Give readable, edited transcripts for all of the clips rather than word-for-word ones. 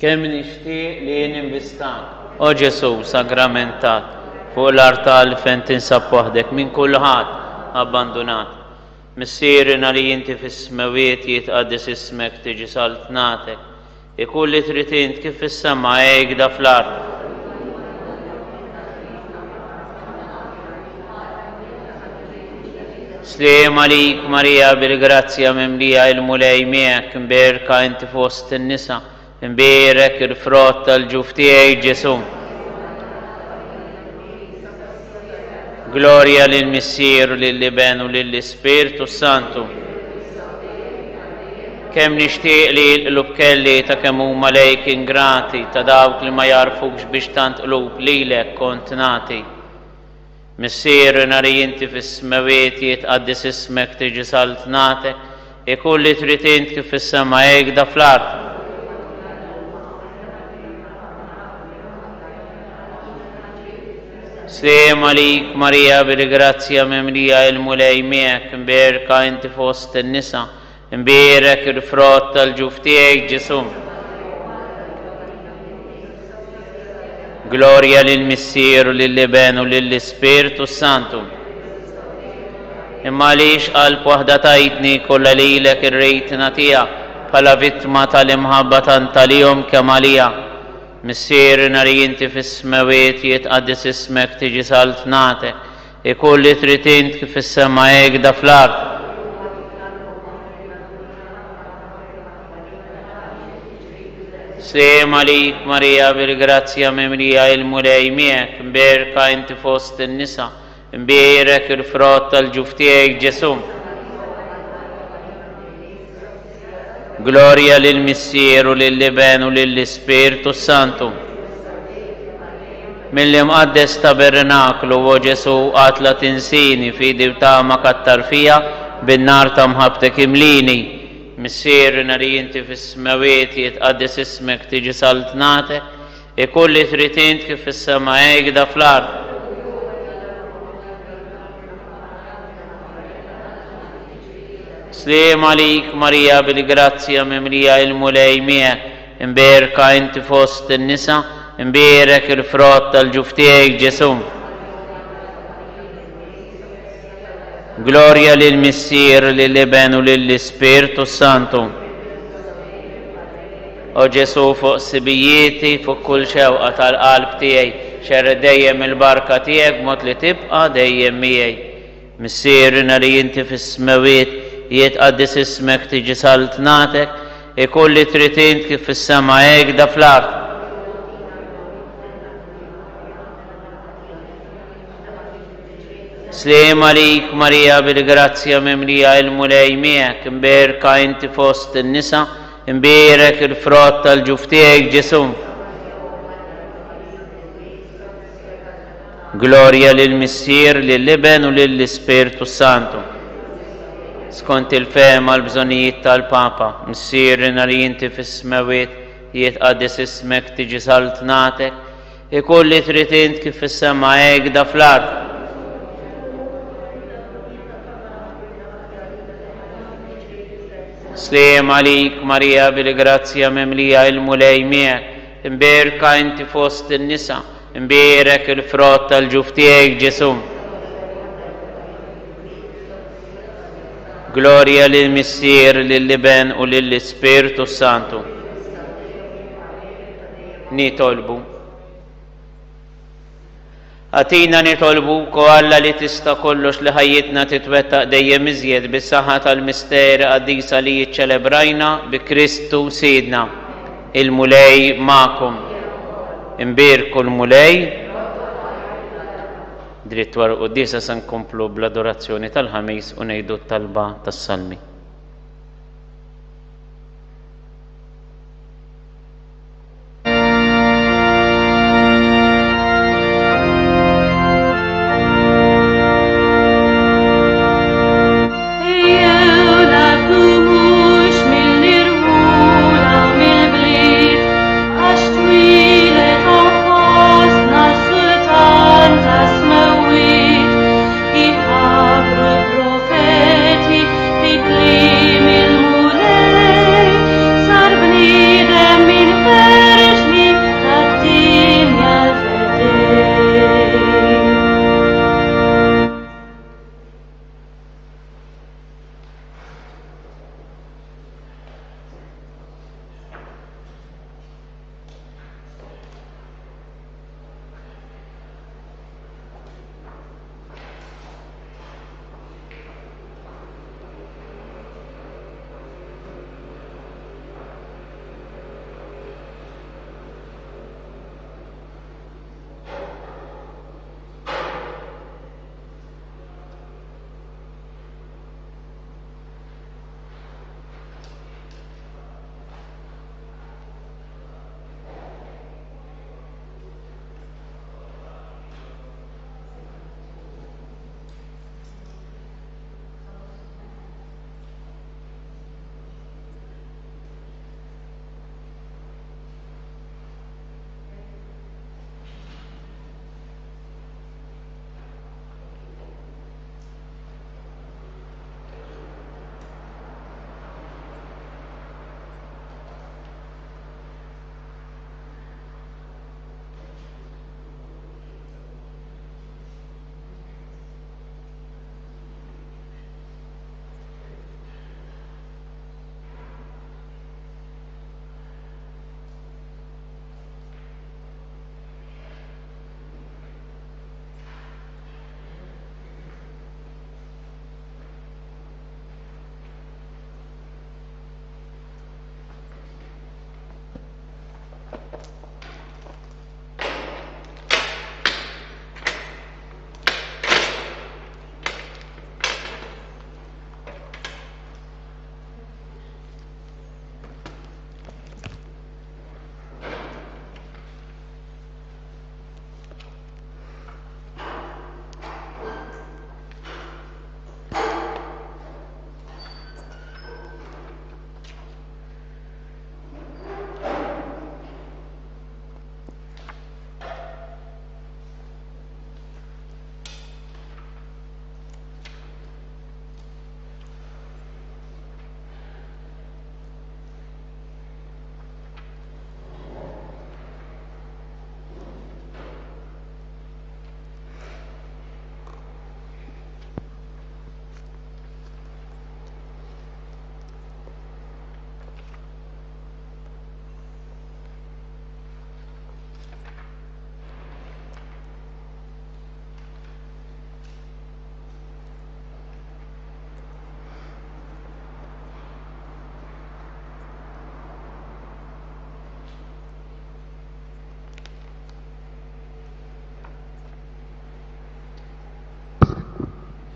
Kemm nixtieq li jien invistak, o Ġesu sagramentat, fuq l-artal fejn tinsab waħdek minn kulħadd abbandunat. Missierina li inti fis-smawiet jitqaddis ismek tiġi saltnatek, ikun li trid int kif fis-sema hekk da fl-ard. Sliem għalik Marija bil-grazzja mimlija il-mulej miegħek, imberka inti fost in-nisa, imberek il-frott tal-ġuf tiegħek Ġesu. Gloria lill-Missieru lill-Iben u lill-Ispirtu Santu. Kemm nixtieq li l-qlub kelli ta' kemm huma lejk ingrati ta' dawk li ma jarfukx biex tant qlub lilek kont nagħti. Missierina li inti fis-smawiet jitqaddis ismek tiġi saltnatek, ikun li trid int kif fis-sema hekk da fl-ard. Sliem għalik Marija bil-grazzja mimlija il-mulej miegħek, imberka inti fost in-nisa, imberek il-frott tal-ġuf tiegħek Ġesu. Gloria lill-Missieru lill-Iben u lill-Ispirtu Santu. Imma għaliex qalb waħda tajtni kollha lilek ir-rejtna tiegħek bħala vittma tal-imħabba tant għalihom kemm għalija. Missierina li inti fis-smawiet jitqaddis ismek tiġi saltnatek, ikun li trid int kif fis-sema hekk da fl-ard. Sliem għalik Marija bil-grazzja mimlija il-mulej miegħek, imberka inti fost in-nisa, imberek il-frott tal-ġuf tiegħek Ġesu. Gloria lill-Missieru lill-Iben u lill-Ispirtu Santu. Mill-imqaddes tabernaklu u Ġesu għatla tinsini fidi ta' kattar fija bin-nar ta' mħabtek imlini. Missierina li inti fis-smawiet jitqaddis ismek tiġi saltnatek, ikun li trid int kif fis-sema hekk da fl-ard. Sliem għalik Marija bil-grazzja mimlija il-mulej miegħek, imberka inti fost in-nisa, imberek il-frott tal-ġuf tiegħek Ġesu. Gloria lill-Missieru lill-Iben u lill-Ispirtu Santu. O Ġesu fuq sibijieti, fuq kull xewqa tal-qalb tiegħi, xerred dejjem il-barka tiegħek mod li tibqa' dejjem miegħi. Missierina li inti fis-smawiet jitqaddis ismek tiġi saltnatek, ikun li trid int kif fis-sema hekk da fl-ard. Sliem għalik Marija bil-grazzja mimlija il-mulej miegħek, imberka inti fost in-nisa, imberek il-frott tal-ġuf tiegħek Ġesu. Gloria lill-Missier lill-Iben u lill-Ispirtu Santu. Skont il-fehma l-bżonijiet tal-Papa, missierina li inti fis-smawiet jitqaddis ismek tiġi saltnatek, ikun li trid int kif fis-sema hekk da fl-ard. Sliem għalik Marija bil-grazzja mimlija il-mulej miegħek, imberka inti fost in-nisa, imberek il-frott tal-ġuf tiegħek Ġesu. Gloria lill-Missier lill-Iben u lill-Ispirtu Santu. Nitolbu. Għatina nitolbu ko Alla li tista' kollox li ħajjitna titwettaq dejjem iżjed bis-saħħa tal-misteri qaddisa li jiċċelebrajna bi Kristu Sidna. Il-mulej magħkom. Imbirku l-mulej. Dritt wara qudiesa se nkomplu bl-adorazzjoni tal-ħamis u ngħidu t-talba tas-salmi. Profeti,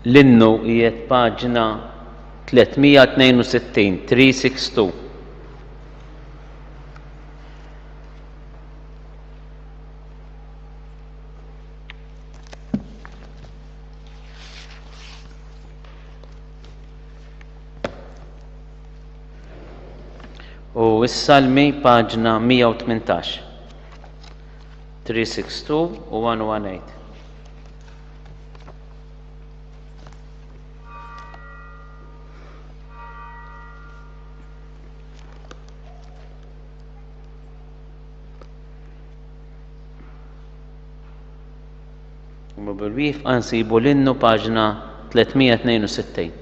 L-innu qiegħed paġna 362, 362. U s-salmi paġna 118, 362 u 118. U bil-wif għansibu l-innu paġna 362.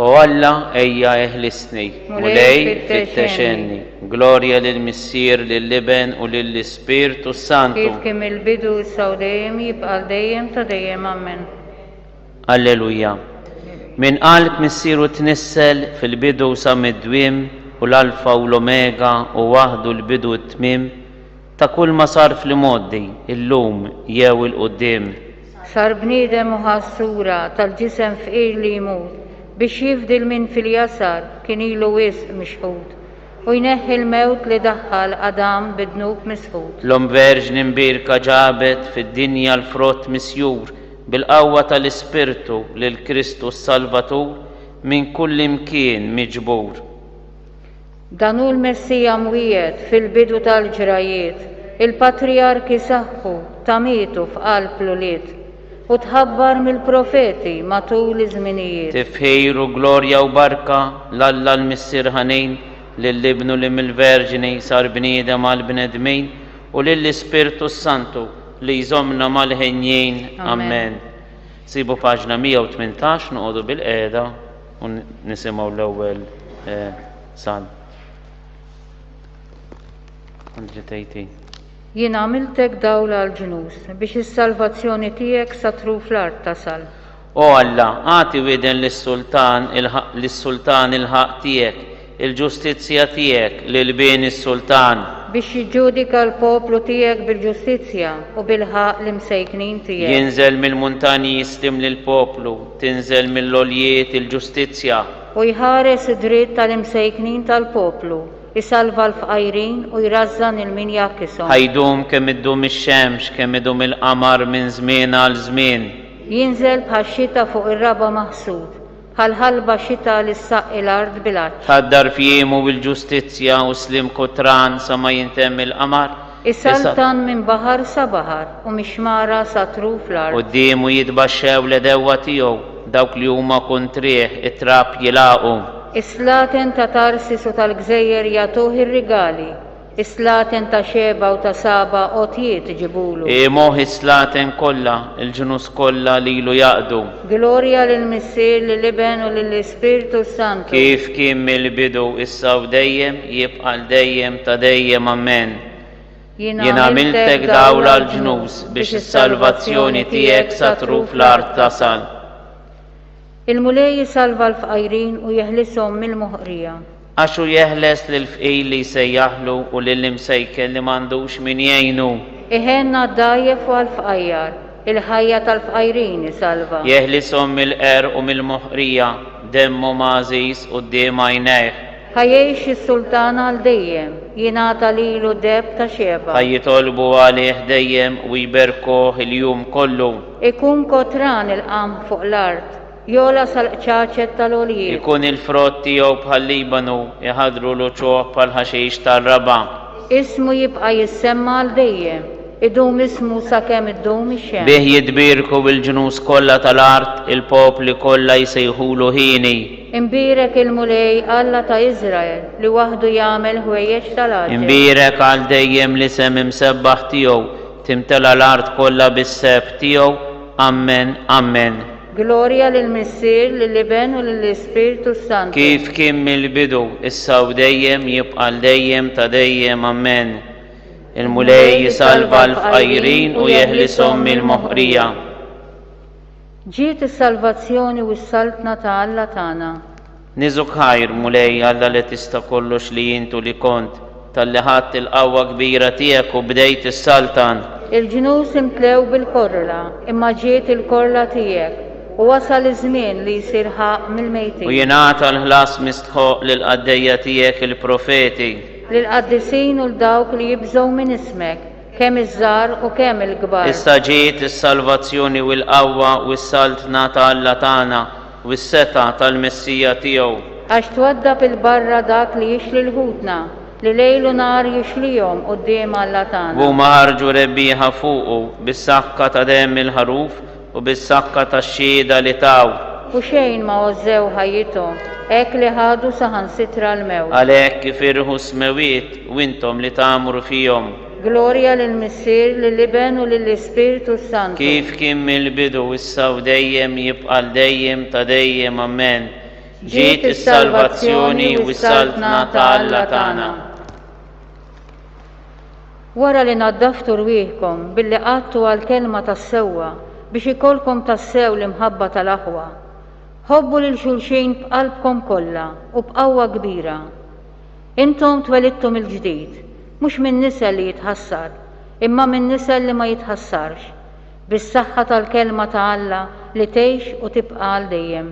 O Alla ejja eħlisni, mulej fit-texenni, glorja lill-Missier, lill-Liben u lill-Ispirtu Santu. Kif kemm il-bidu issa u dejjem jibqa' dejjem ta' dejjem amen. Alleluja. Min qalb missieru tnissel fil-bidu sa mid-dwiem u l-alfa u l-omega u waħdu l-bidu t-tmim ta' kull ma sar fl-modi illum jew il-qudiem. Sar bniedem u ħassura tal-ġisem fqir li jmut biex jifdil minn fil-jasar kien ilu wisq mixħud u jneħħi l-mewt li daħħal Adam bidnub misħud. L-om verġni mbirka ġabet fid-dinja l-frott misjur bil-qawwa tal-Ispirtu lil Kristus Salvatur minn kull imkien miġbur. Dan hu l-Messija mwiegħed fil-bidu tal-ġrajiet, il-patriarki saħħu tamitu f'qalb l-uliet u tħabbar mill-profeti matul iż-żminijiet. Tifħejru glorja u barka l-Alla l-Missier ħanin lill-Ibnu li mill-Verġini sar bniedem għall-bnedmin u lill-Ispirtu Santu li jżommna mal-ħenjin. Amen. Sibu paġna 118 noqogħdu bil-qiegħda u nisimgħu l-ewwel salm. Jien għamiltek dawl għal-ġnus biex is-salvazzjoni tiegħek satru fl-art tasal. O Alla, għati widen lis-sultan il-ħaq tiegħek, il-ġustizzja tiegħek lil bien is-sultan. Biex jiġġudika l-poplu tiegħek bil-ġustizzja u bil-ħaq l-imsejknin tiegħek. Jinżel mill-muntanji jistim lill-poplu, tinżel mill-oljiet il-ġustizzja. U jħares id-dritt tal-imsejknin tal-poplu, isalva l-fqajrin u jrażżan il-min jakishom. Ħajdum kemm iddum ix-xemx, kemm idum il-qamar minn żmien għal żmien. Jinżel bħax-xita fuq ir-raba maħsud, bħal-ħalba xita li ssaqqi l-ard bil-għaġġ. Tħaddar fjiemu bil-ġustizzja u slim kutran sa ma jintemm il-qamar. Is-saltan minn baħar sa baħar u mixmara satru fl-ard. Qudiemu jitbaxxew l-edewwa tiegħu dawk li huma kontrih it-trab jilaqu. Islaten ta' Tarsis u tal-Gżejjer jagħtuh ir-rigali, islaten ta' Xeba u ta' Saba qotjiet ġibulu. Moħ islaten kollha, il-ġnus kollha lilu jaqdu. Glorja lill-Missier, lill-Liben u lill-Ispirtu Santu. Kif kien mill-bidu issa u dejjem jibqa' dejjem ta' dejjem amen. Jien għamiltek dawl għall-ġnus biex is-salvazzjoni tiegħek satru fl-art tasal. Il-mulej jisalva l-fqajrin u jeħlishom mill-moħqrija. Għaxu jeħles lill-fqir li jsejjaħlu u lill-imsejkel li m'għandux min jgħinu. Iħenna d-dajjef u għall-fqajjar, il-ħajja tal-fqajrin jisalva. Jeħlishom mill-qer u mill-moħqrija, demmu mażis quddiem għajnejh. Ħajjejx is-sultan għal dejjem, jingħata lilu deb ta' Xeba. Ħajjitolbu għalih dejjem u jberkuh il-jum kollu. Ikun kotran il-qam fuq l-art, jola sal-qċaċet tal-oljiet. Ikun il-frott tiegħu bħal-Libanu, iħadru l-uċuħ bħal-ħaxix tar-raba. Ismu jibqa' jissemma għal dejjem, idum ismu sakemm iddum ix-xemx. Bih jitbirku bil-ġnus kollha tal-art, il-popli kollha jsejħulu ħini. Imbirek il-mulej Alla ta' Iżrael li waħdu jagħmel ħwejjeġ tal-aġel. Imbirek għal dejjem li sem imsebbaħ tiegħu, timtela l-art kollha bis-seb tiegħu. Amen, amen. Glorja lill-Missier, lill-Liben u lill-Ispirtu Santu. Kif kien mill-bidu, issa u dejjem jibqa' dejjem ta' dejjem amen. Il-mulej jisalva l-fqajrin u jeħlishom mill-moħqrija. Ġiet is-salvazzjoni u s-saltna ta' Alla tagħna. Niżuk ħajr mulej Alla li tista' kollox li jintu li kont, tal-li ħadd il-qawwa kbira tiegħek u bdejt is-saltan. Il-ġnus imtlew bil-korla, imma ġiet il-korla tiegħek u wasal iż-żmien li jsir ħaq U mill-mejtin. jingħata l-ħlas mistħoq lill-qaddejja tiegħek il-profeti. Lil-qaddisin u l-dawk li jibżgħu minn ismek, kemm iż-żgħar u kemm il-kbar. Issa ġiet is-salvazzjoni u l-qawwa u s-salt ngħata Alla tagħna u s-seta tal-Messija tiegħu. Għax twaddab il-barra dak li jixli l-ħutna, li lejl u nar jixlihom quddiem Alla tagħna. Huma ħarġu rebbieħa fuqu bis-sakka ta' demm il-ħaruf u bis-sakka tax-xhieda li taw. U xejn ma ożew ħajjithom, hekk li ħadu saħansitra l-mewt. Għalhekk kif irħu smewiet u intom li tagħmru fihom. Glorja lill-Missier, lill-Iben u lill-Ispiritu Santu. Kif kien mill-bidu issa u dejjem jibqa' dejjem ta' dejjem amen. Ġiet is-salvazzjoni u s-salt ngħata Alla tagħna. Wara li naddaftu rwieħkom billi qattu għall-kelma tas-sewwa biex ikolkom tassew l-imħabba tal-aħwa. Ħobbu lil xulxin b'qalbkom kollha u b'qawwa kbira. Intom twelidtum il-ġdid, mhux minn nisa li jitħassar, imma minn nisa li ma jitħassarx, bis-saħħa tal-kelma ta' Alla li tgħix u tibqa' għal dejjem.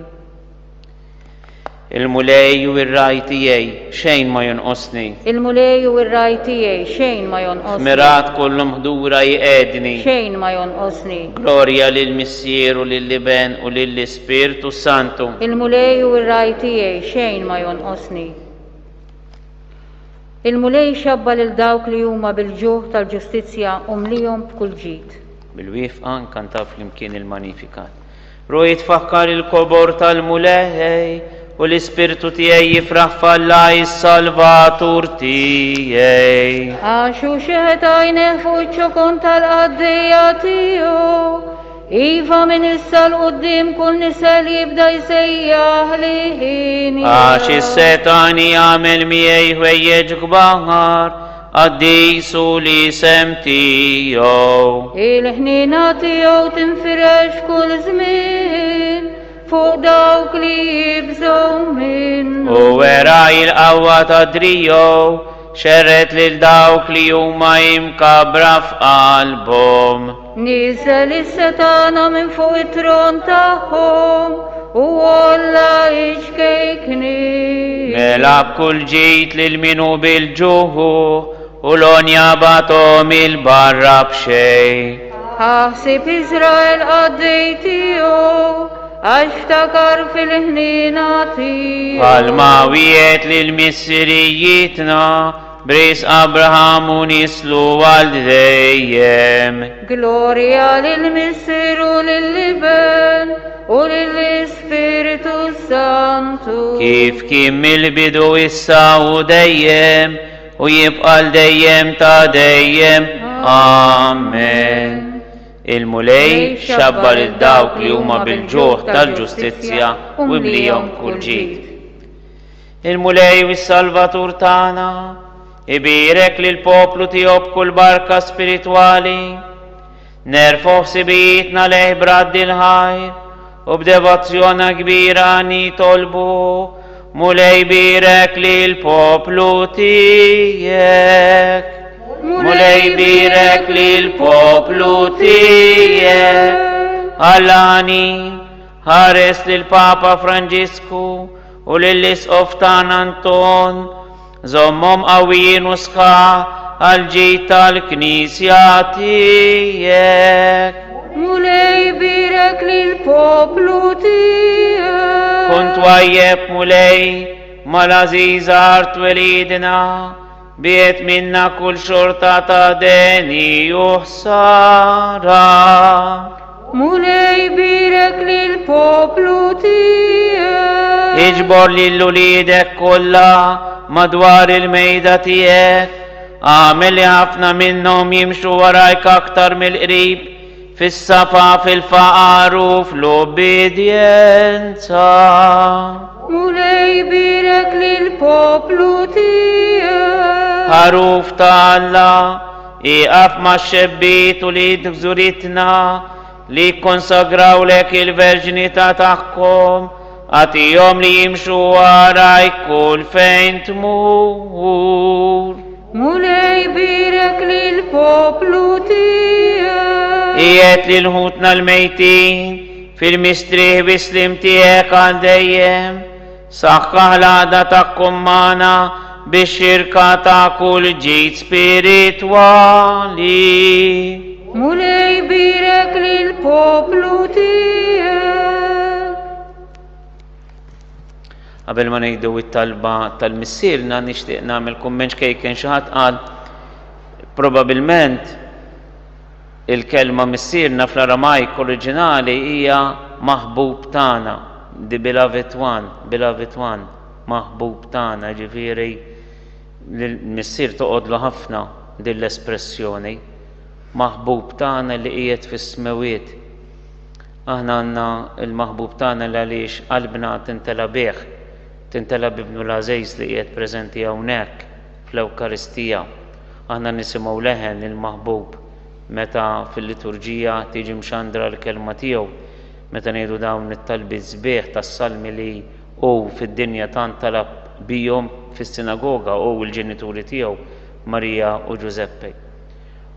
Il-mulej u r-raj tiegħi xejn ma jonqosni. Il-mulej u r-raj tiegħi xejn ma jonqosni. Mirat kollu mħdura jqedni. Xejn ma jonqosni. Glorja lill-Missier u lill-Iben u lill-Ispiritu Santu. Il-mulej u r-raj tiegħi xejn ma jonqosni. Il-mulej xabba lil dawk li huma bil-ġuħ tal-ġustizzja u mlihom b'kull ġid. Bil-wifqa nkanta flimkien il-Magnificat. Ruj tfakkar il-kobor tal-mulej u l-Ispiritu tiegħi jifraħ f'Alla is-Salvatur tiegħi. Għaxu xeħtajneħ fuq iċ-ċokon tal-qaddejja tiegħu, iva minn issa l-qudiem kull nisa li jibda jsejjaħ liħini. Għax is-Setan jagħmel miegħi ħwejjeġ kbar għaddisu li sem tiegħu. Il-ħnina tiegħu tinfirex kull żmien fuq dawk li jibżgħu minnu. U wera il-qawwa ta' drijow xerret lil dawk li huma imkabra f'qalbhom. Niżel is-setana minn fuq it-tron tagħhom u olla iċkejkni. Mela b'kull ġid lil minu bil-ġuħu u l-onja batom il-barra b'xejn. Ħaħsib Iżrael qaddej tiegħu għax ftakar fil-ħnina tiegħu. Għal-mawiet lil-missirijietna bris Abraham u nislu għal dejjem. Glorja lill-Missier u lill-Iben u lill-Ispiritu Santu. Kif kien mill-bidu issa u dejjem u jibqa' dejjem ta' dejjem. Amen. Il-mulej xabbar id-dawk li huma bil-ġuħ tal-ġustizzja u mlihom kull ġid. Il-mulej u s-Salvatur tagħna ibirek lil poplu tiegħu b'kull barka spiritwali, nerfgħu ħsibijietna lejh b'raddi l-ħajr u b'devozzjoni kbira nitolbu mulej birek lil poplu tiegħek. Mulej birek lil poplu tiegħek. Allani ħares lil Papa Franġisku u lill-Isqof tagħna Anton żommhom qawwijin u sħaħ għal-ġid tal-Knisja tiegħek. Mulej birek lil poplu tiegħek. Kun twajjeb mulej mal-Aziza Art Welidna biet minna kull xorta ta' deni u ħsara. Mulej birek lil poplu tiegħek. Iġbor lill-ulidek kollha madwar il-mejda tiegħek, għamel li ħafna minnhom jimxu warajk aktar mill-qrib fis-safa fil-faqar u fl-obbedjenza. Mulej birek lil poplu tiegħek. Ħaruf ta' Alla iqaf ma' xebbiet u li gżuritna li konsagraw lek il-verġinità tagħhom għatihom li jimxu warajk kull fejn tmur. Mulej birek lil poplu tiegħek. إيات للهوتنا الميتين في المستريه بسلمتيك عالديم صحقه لعدتكم معنا بالشركة تاكل جيت سبيريتوالي مولاي بيرك للبوبلو تيك. قبل ما نيدو الطلبة tal-missierna nixtieq nagħmel kumment kien xi ħadd qal probabbilment il-kelma missierna fl-Aramajk oriġinali hija maħbub tagħna, the beloved one, maħbub tagħna, ġifieri l-missier toqgħodlu ħafna din l-espressjoni, maħbub tagħna li qiegħed fis-smawiet. Aħna għandna l-maħbub tagħna li għaliex qalbna tintela bih, tintela b'ibnu l-għażejż li qiegħed preżenti hawnhekk fl-Ewkaristija. Aħna nisimgħu leħen il-maħbub meta fil-liturġija tiġi mxandra l-kelma tiegħu, meta ngħidu dawn it-talbi sbieħ tas-salmi li hu fid-dinja tant talab bihom fis-sinagoga u l-ġenituri tiegħu Marija u Giuseppe.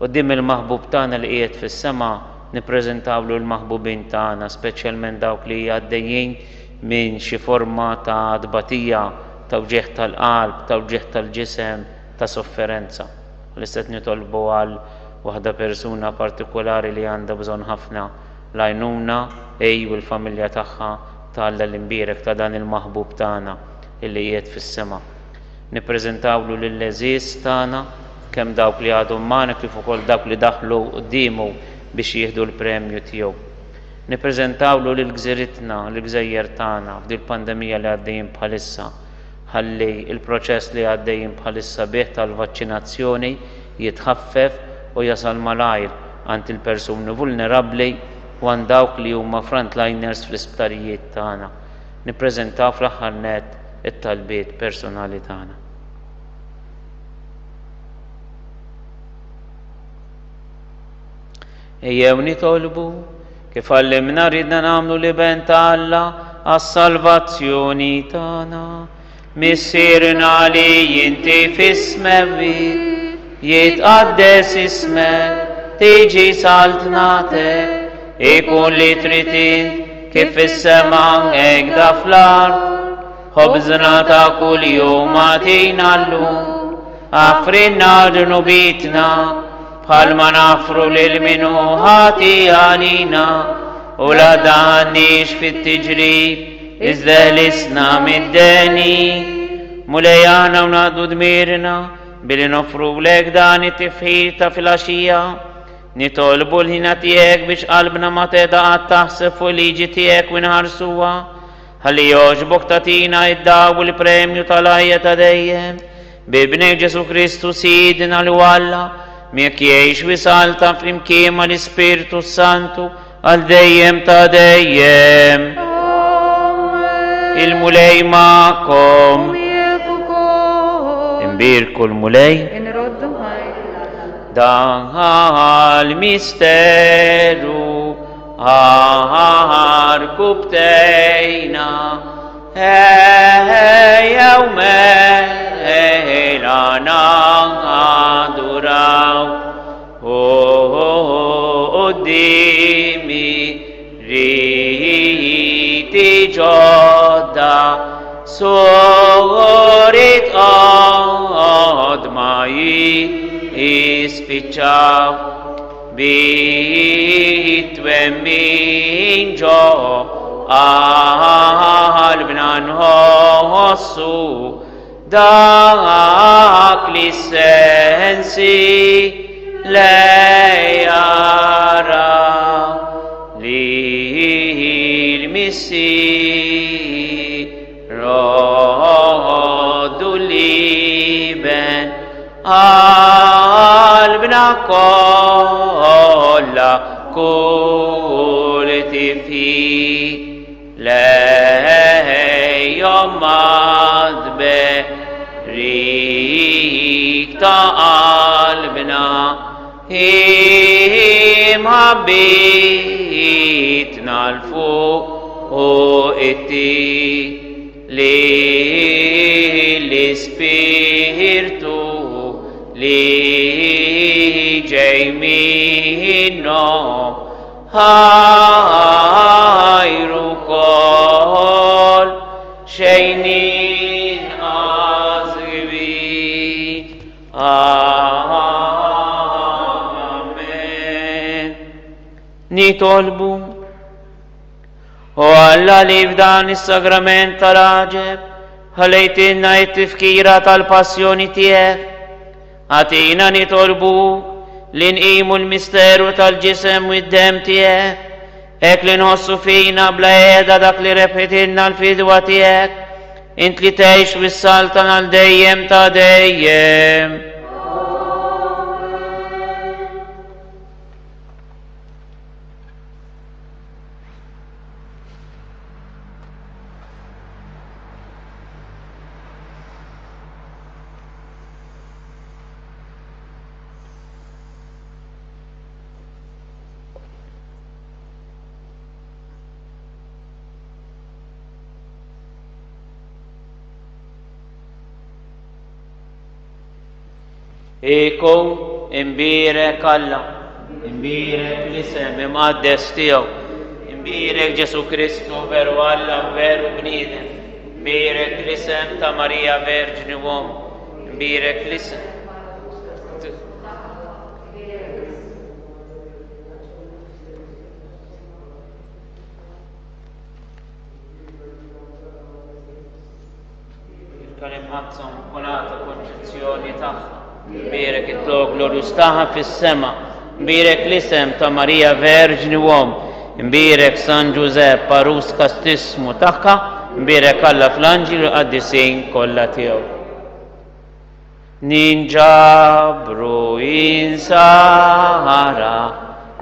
Quddiem il-maħbub tagħna li qiegħed fis-sema nippreżentawlu l-maħbubin tagħna, speċjalment dawk li għaddejjin minn xi forma ta' dbatija, ta' wġieħ tal-qalb, ta' wġieħ tal-ġisem, ta' sofferenza. L-istet nitolbu għal waħda persuna partikolari li għandha bżonn ħafna l-għajnuna u l-familja tagħha tagħalla l-imbierek ta' dan il-maħbub tagħna illi qiegħed fis-sema. Nippreżentawlu lill-leżiż tagħna kemm dawk li għadhom magħna kif ukoll dawk li daħlu quddiemu biex jieħdu l-premju tiegħu. Nippreżentawlu lil gżieritna, l-gżejjer tagħna f'din il-pandemija li għaddejjin bħalissa, ħalli il-proċess li għaddejjin bħalissa bih tal-vaċċinazzjoni jitħaffef u jasal malajr għand il-persuni vulnerabbli u għand dawk li huma frontliners fl-isptarijiet tagħna. Nippreżentaw fl-aħħar nett it-talbiet personali tagħna. Ejjew nitolbu kif għallimna ridna nagħmlu liben ta' Alla għas-salvazzjoni tagħna. Missierna li inti fis-smawiet jitqaddes ismek, tiġi saltnatek, ikun li trid kif fis-sema hekk fl-ard. Ħobżna ta' kuljum agħtina llum, għafrinna ġnubitna bħalma nafru lil min hu ħati għalina u la daħannix fit-tiġrib iżda ħlisna mid-deni. Mulejana u ngħaddu dmirna billi nofru lek dan it-tifħir ta' filgħaxija, nitolbu l-ħina tiegħek biex qalbna ma tedaq taħseb fuq liġi tiegħek u nħarsuha, ħalli jogħġbok tagħtina id-daw il-premju tal-ħajja ta' dejjem b'ibnek Ġesu Kristu Sidna li Alla mek jgħix wisalta flimkien mal-Ispirtu Santu għal dejjem ta' dejjem. Il-mulej ma'kom. Imbirku l-mulej. Dal-misteru ħarku btejna ejjew mejlana aduraw qudiemi riti ġodda sorit qadma jispiċċaw bitwemmin ġo qalbna nħossu dak li sensi lejara li l-missir roddu liben qalbna kolla kull tifi lejhom madbe rik ta' qalbna imħabbitna l-fuq u itti li l-Ispirtu li ġej minnu hayru kol şeynin azgıvi. Amen. Nitolbu o alla li f'dan is-sagrament tal-aġeb ħallejtilna t-tifkira tal-passjoni tiegħek. Għatina nitolbu li nqimu l-misteru tal-ġisem u d-dem tiegħek, hekk li nħossu fina bla qiegħda dak li repetilna l-fidwa tiegħek, int li tgħix fis-salta għal dejjem ta' dejjem. Iku imbirek Alla, imbirek l-isem imqaddes tiegħu, imbirek Ġesu Kristu veru Alla veru bniedem, imbirek l-isem ta' Marija Verġni uom, imbirek l-isem. Il-kalimħazza immakolata konċezzjoni tagħha. Birek it-log glorius taħa fis-sema, birek l-isem ta' Marija Verġni uom, birek San Giuseppe parus kastismu tagħha, birek Alla fl-anġilu qaddisin kollha tiegħu. Ninġabru insara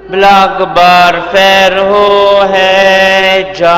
bl-akbar ferħu ħeġġa